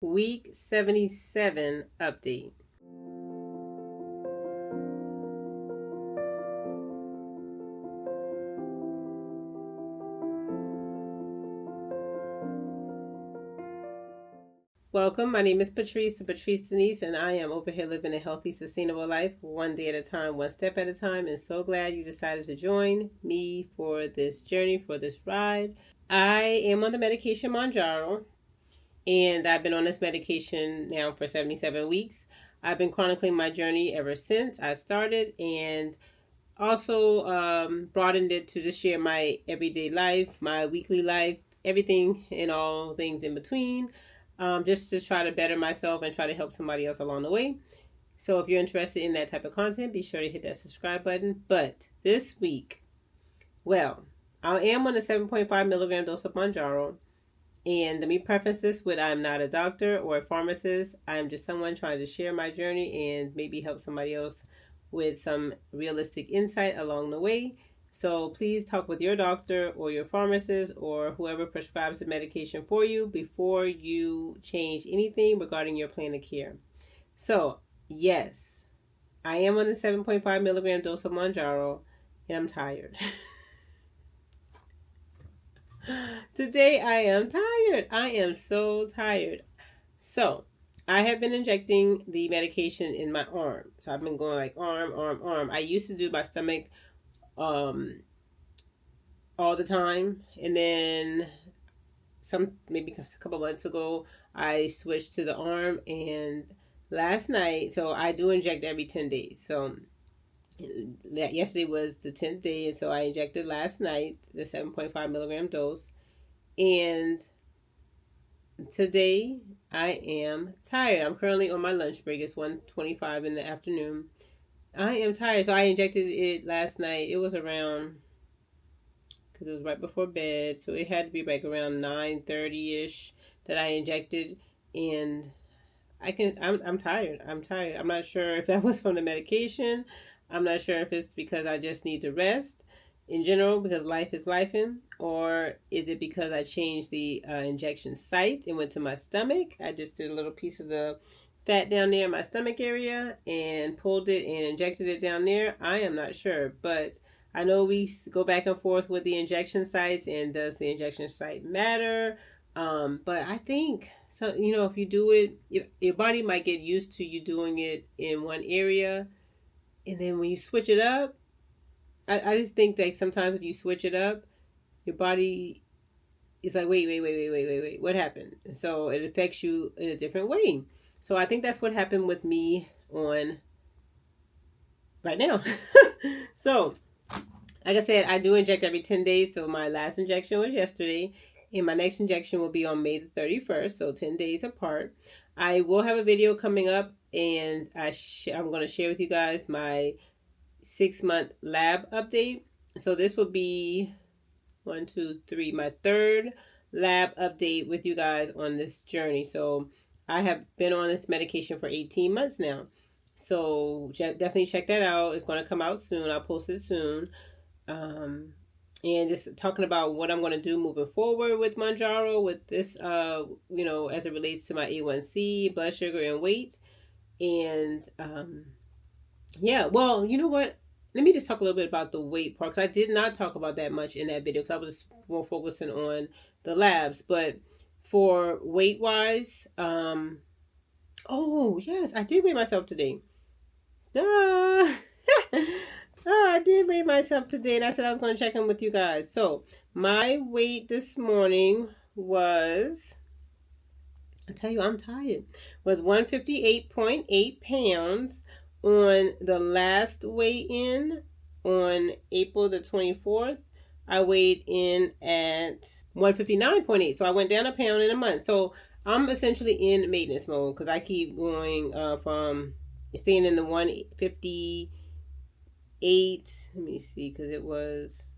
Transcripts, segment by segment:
Week 77 update. Welcome. My name is Patrice, The.Patrice.Denise, and I am over here living a healthy, sustainable life, one day at a time, one step at a time, and so glad you decided to join me for this journey, for this ride. I am on the medication Mounjaro, and I've been on this medication now for 77 weeks. I've been chronicling my journey ever since I started, and also broadened it to just share my everyday life, my weekly life, everything and all things in between, just to try to better myself and try to help somebody else along the way. So if you're interested in that type of content, be sure to hit that subscribe button. But this week, well, I am on a 7.5 milligram dose of Mounjaro. And let me preface this with I'm not a doctor or a pharmacist. I'm just someone trying to share my journey and maybe help somebody else with some realistic insight along the way. So please talk with your doctor or your pharmacist or whoever prescribes the medication for you before you change anything regarding your plan of care. So, yes, I am on the 7.5 milligram dose of Mounjaro, and I'm tired. Today I am tired. I am so tired. So I have been injecting the medication in my arm. So I've been going like arm. I used to do my stomach all the time. And then maybe a couple months ago, I switched to the arm. And last night, so I do inject every 10 days. So yesterday was the 10th day, and so I injected last night the 7.5 milligram dose. And today I am tired. I'm currently on my lunch break. It's 1:25 in the afternoon. I am tired. So I injected it last night. It was around, because it was right before bed, so it had to be like around 9:30ish that I injected. And I'm tired. I'm not sure if that was from the medication. I'm not sure if it's because I just need to rest in general because life is lifing, or is it because I changed the injection site and went to my stomach? I just did a little piece of the fat down there in my stomach area and pulled it and injected it down there. I am not sure, but I know we go back and forth with the injection sites, and does the injection site matter? But I think so. If you do it, your body might get used to you doing it in one area, and then when you switch it up, I just think that sometimes if you switch it up, your body is like, wait, what happened? So it affects you in a different way. So I think that's what happened with me on right now. So, like I said, I do inject every 10 days. So my last injection was yesterday, and my next injection will be on May the 31st, so 10 days apart. I will have a video coming up, and I'm going to share with you guys my 6-month lab update. So this will be my third lab update with you guys on this journey. So I have been on this medication for 18 months now. So definitely check that out. It's going to come out soon. I'll post it soon. And just talking about what I'm going to do moving forward with Mounjaro, with this, as it relates to my A1C, blood sugar, and weight. And, yeah, well, you know what? Let me just talk a little bit about the weight part, because I did not talk about that much in that video, because I was more focusing on the labs. But for weight-wise, oh, yes, I did weigh myself today. Duh! I did weigh myself today, and I said I was going to check in with you guys. So my weight this morning was, I tell you, I'm tired, was 158.8 pounds. On the last weigh-in on April the 24th, I weighed in at 159.8. So I went down a pound in a month. So I'm essentially in maintenance mode, because I keep going from staying in the 158. Let me see, because it was,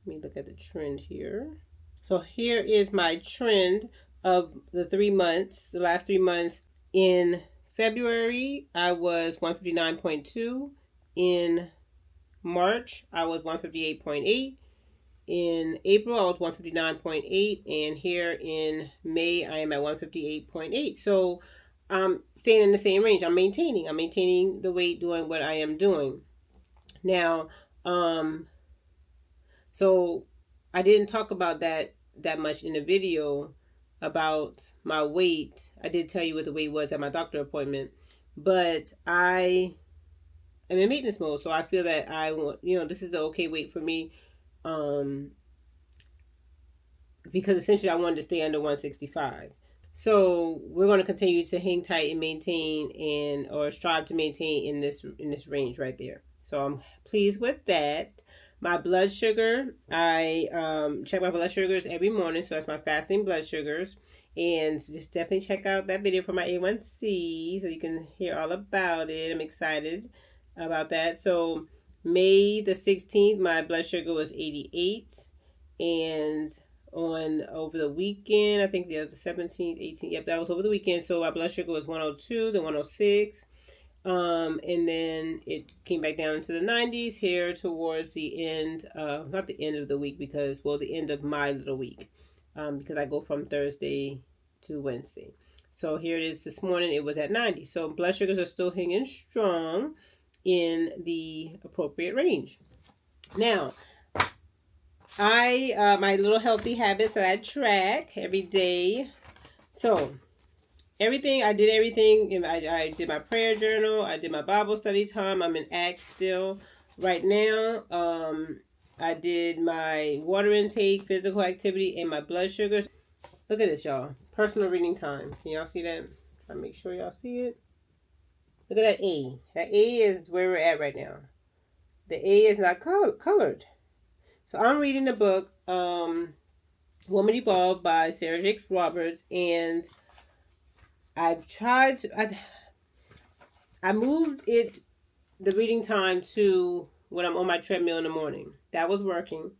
let me look at the trend here. So here is my trend of the 3 months, the last 3 months. In February, I was 159.2. In March, I was 158.8. in April, I was 159.8, and here in May, I am at 158.8. So I'm staying in the same range. I'm maintaining the weight, doing what I am doing. Now, so I didn't talk about that much in the video about my weight. I did tell you what the weight was at my doctor appointment, but I am in maintenance mode, so I feel that I want, this is the okay weight for me, because essentially I wanted to stay under 165. So we're going to continue to hang tight and maintain or strive to maintain in this range right there. So I'm pleased with that. My blood sugar, I check my blood sugars every morning, so that's my fasting blood sugars. And just definitely check out that video for my A1C so you can hear all about it. I'm excited about that. So May the 16th, my blood sugar was 88, and over the weekend, I think the 17th, 18th, yep, that was over the weekend. So my blood sugar was 102, then 106. And then it came back down into the 90s here towards the end, not the end of the week, the end of my little week, because I go from Thursday to Wednesday. So here it is this morning, it was at 90. So blood sugars are still hanging strong in the appropriate range. Now, my little healthy habits that I track every day. So I did everything. I did my prayer journal. I did my Bible study time. I'm in Acts still right now. I did my water intake, physical activity, and my blood sugars. Look at this, y'all. Personal reading time. Can y'all see that? Try to make sure y'all see it. Look at that A. That A is where we're at right now. The A is not colored. So I'm reading the book, Woman Evolved by Sarah Jakes Roberts, and I've tried to, I moved the reading time to when I'm on my treadmill in the morning. That was working.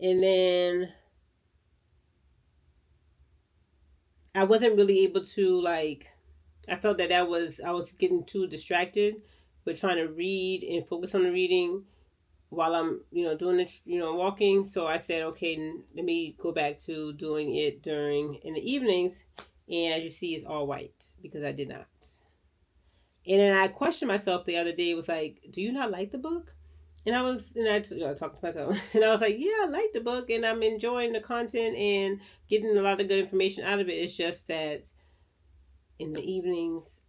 And then I wasn't really able to, I felt that I was getting too distracted with trying to read and focus on the reading while I'm, doing it, walking. So I said, okay, let me go back to doing it in the evenings. And as you see, it's all white because I did not. And then I questioned myself the other day. It was like, do you not like the book? And I talked to myself, and I was like, yeah, I like the book, and I'm enjoying the content and getting a lot of good information out of it. It's just that in the evenings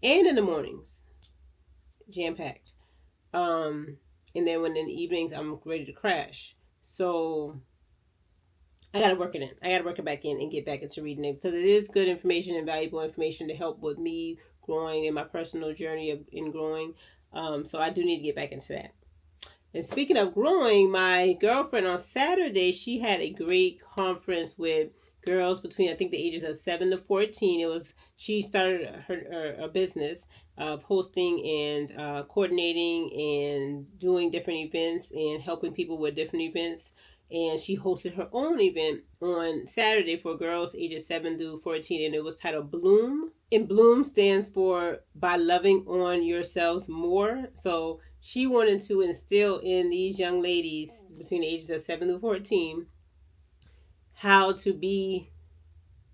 and in the mornings, jam-packed. And then when in the evenings, I'm ready to crash. So I got to work it in. I got to work it back in and get back into reading it, because it is good information and valuable information to help with me growing in my personal journey in growing. So I do need to get back into that. And speaking of growing, my girlfriend on Saturday, she had a great conference with girls between, I think, the ages of 7 to 14. She started her business of hosting and coordinating and doing different events and helping people with different events. And she hosted her own event on Saturday for girls ages 7 to 14, and it was titled Bloom. And Bloom stands for By Loving on Yourselves More. So she wanted to instill in these young ladies between the ages of 7 to 14 how to be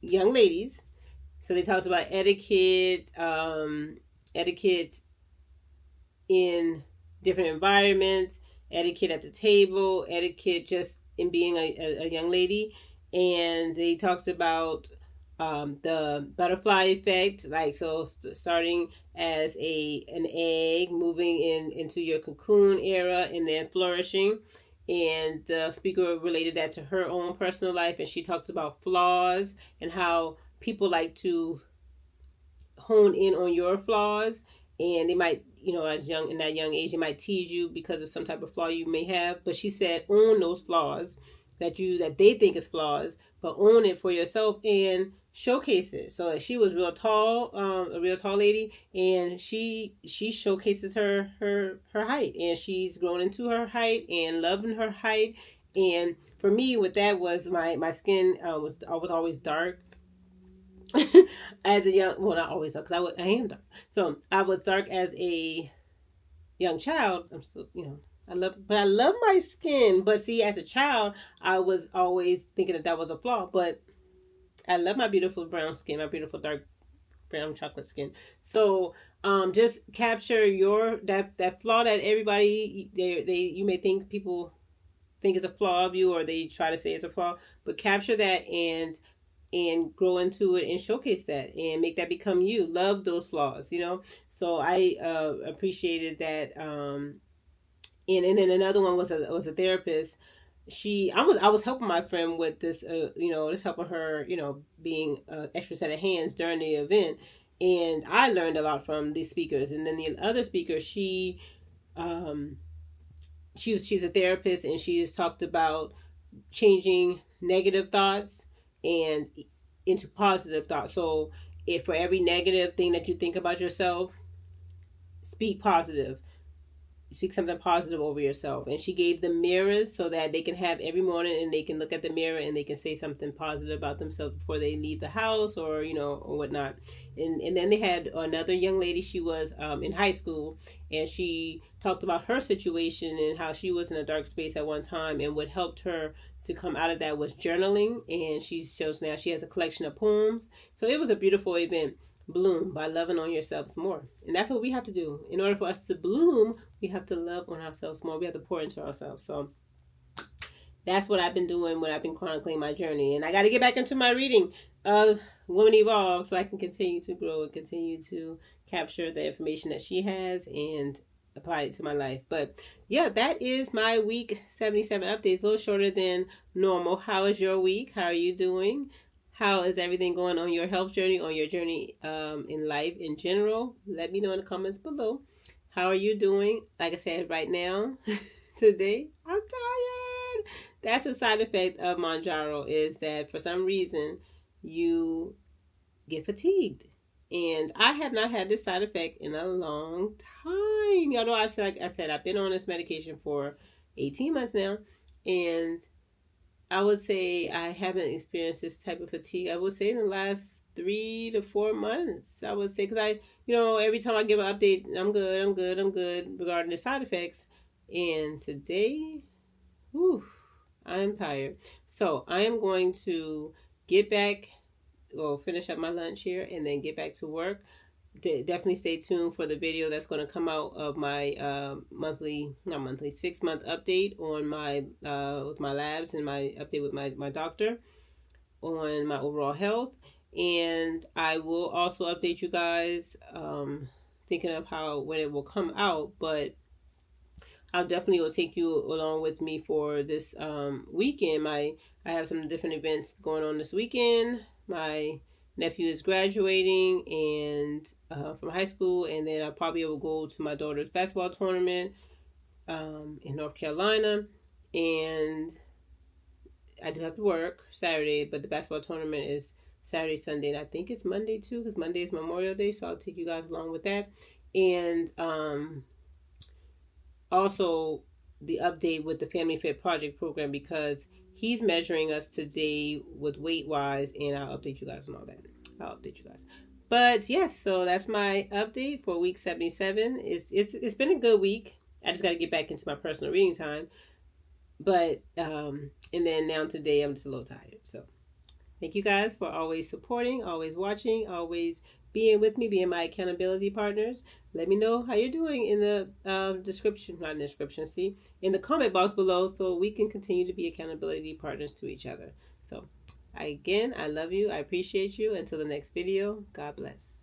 young ladies. So they talked about etiquette in different environments, etiquette at the table, etiquette just in being a young lady. And they talked about the butterfly effect, starting as an egg, moving into your cocoon era, and then flourishing. And the speaker related that to her own personal life, and she talks about flaws and how people like to hone in on your flaws, and they might, in that young age, they might tease you because of some type of flaw you may have. But she said, own those flaws that they think is flaws, but own it for yourself and showcase it. So she was real tall, a real tall lady, and she showcases her height, and she's grown into her height and loving her height. And for me, what that was, my skin was always dark. As a young, well, not always, because I am dark. So I was dark as a young child. I'm still, I love my skin. But see, as a child, I was always thinking that was a flaw. But I love my beautiful brown skin, my beautiful dark brown chocolate skin. So, just capture that flaw that everybody they you may think people think is a flaw of you, or they try to say it's a flaw, but capture that and grow into it and showcase that and make that become you. Love those flaws, So I appreciated that. And then another one was a therapist. I was helping my friend with this, just helping her, being extra set of hands during the event, and I learned a lot from these speakers. And then the other speaker, um, she's a therapist, and she has talked about changing negative thoughts and into positive thoughts. So if for every negative thing that you think about yourself, speak positive. Speak something positive over yourself. And she gave them mirrors so that they can have every morning, and they can look at the mirror and they can say something positive about themselves before they leave the house, or or whatnot. And then they had another young lady. She was in high school, and she talked about her situation and how she was in a dark space at one time, and what helped her to come out of that was journaling. And she shows now she has a collection of poems. So it was a beautiful event. Bloom by loving on yourselves more. And that's what we have to do. In order for us to bloom, we have to love on ourselves more. We have to pour into ourselves. So that's what I've been doing when I've been chronicling my journey. And I got to get back into my reading of Woman Evolve so I can continue to grow and continue to capture the information that she has and apply it to my life. But yeah, that is my week 77 updates. A little shorter than normal. How is your week? How are you doing? How is everything going on your health journey, on your journey in life in general? Let me know in the comments below. How are you doing? Like I said, right now, today, I'm tired. That's a side effect of Mounjaro, is that for some reason you get fatigued. And I have not had this side effect in a long time. Y'all know I said I've been on this medication for 18 months now. And I would say I haven't experienced this type of fatigue. I would say in the last 3 to 4 months. I would say, because every time I give an update, I'm good regarding the side effects. And today, I am tired. So I am going to finish up my lunch here and then get back to work. Definitely stay tuned for the video that's going to come out of my 6-month update on my with my labs, and my update with my doctor on my overall health. And I will also update you guys thinking of when it will come out, but I'll definitely will take you along with me for this weekend. I have some different events going on this weekend. My nephew is graduating from high school, and then I probably will go to my daughter's basketball tournament in North Carolina. And I do have to work Saturday, but the basketball tournament is Saturday, Sunday, and I think it's Monday too, because Monday is Memorial Day, so I'll take you guys along with that. And also the update with the Family Fit Project program, because he's measuring us today with weight wise, and I'll update you guys on all that. But yes, so that's my update for week 77. It's been a good week. I just got to get back into my personal reading time. But and then now today I'm just a little tired. So thank you guys for always supporting, always watching, always being with me, being my accountability partners. Let me know how you're doing in the in the comment box below, so we can continue to be accountability partners to each other. So again, I love you. I appreciate you. Until the next video, God bless.